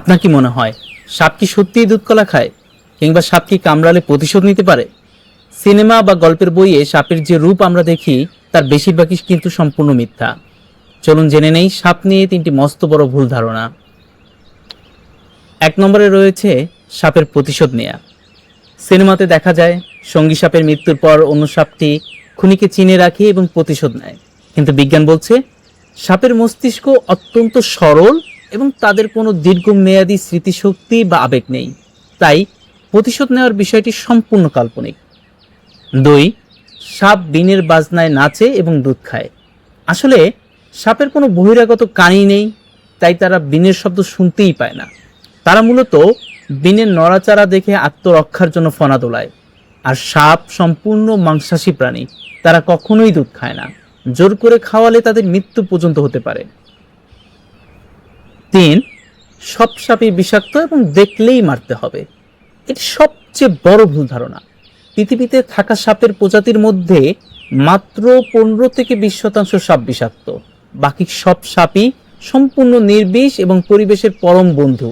আপনার কি মনে হয় সাপ কি সত্যিই দুধ কলা খায়, কিংবা সাপ কি কামড়ালে প্রতিশোধ নিতে পারে? সিনেমা বা গল্পের বইয়ে সাপের যে রূপ আমরা দেখি তার বেশিরভাগই কিন্তু সম্পূর্ণ মিথ্যা। চলুন জেনে নেই সাপ নিয়ে 3টি মস্ত বড় ভুল ধারণা। 1 নম্বরে রয়েছে সাপের প্রতিশোধ নেয়া। সিনেমাতে দেখা যায় সঙ্গী সাপের মৃত্যুর পর অন্য সাপটি খুনিকে চিনে রাখে এবং প্রতিশোধ নেয়, কিন্তু বিজ্ঞান বলছে সাপের মস্তিষ্ক অত্যন্ত সরল এবং তাদের কোনো দীর্ঘমেয়াদী স্মৃতিশক্তি বা আবেগ নেই, তাই প্রতিশোধ নেওয়ার বিষয়টি সম্পূর্ণ কাল্পনিক। 2, সাপ বিনের বাজনায় নাচে এবং দুধ খায়। আসলে সাপের কোনো বহিরাগত কানই নেই, তাই তারা বিনের শব্দ শুনতেই পায় না। তারা মূলত বিনের নড়াচড়া দেখে আত্মরক্ষার জন্য ফনা দোলায়। আর সাপ সম্পূর্ণ মাংসাশী প্রাণী, তারা কখনোই দুধ খায় না। জোর করে খাওয়ালে তাদের মৃত্যু পর্যন্ত হতে পারে। 3, সব সাপই বিষাক্ত এবং দেখলেই মারতে হবে। এটি সবচেয়ে বড় ভুল ধারণা। পৃথিবীতে থাকা সাপের প্রজাতির মধ্যে মাত্র 15 থেকে 20% সাপ বিষাক্ত। বাকি সব সাপই সম্পূর্ণ নির্বিষ এবং পরিবেশের পরম বন্ধু।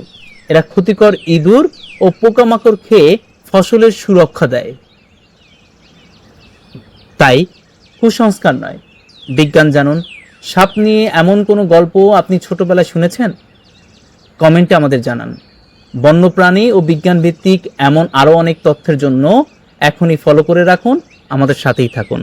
এরা ক্ষতিকর ইঁদুর ও পোকামাকড় খেয়ে ফসলের সুরক্ষা দেয়। তাই কুসংস্কার নয়, বিজ্ঞান জানুন। সাপ নিয়ে এমন কোনো গল্প আপনি ছোটবেলায় শুনেছেন? কমেন্টে আমাদের জানান। বন্যপ্রাণী ও বিজ্ঞান ভিত্তিক এমন আরও অনেক তথ্যের জন্য এখনই ফলো করে রাখুন, আমাদের সাথেই থাকুন।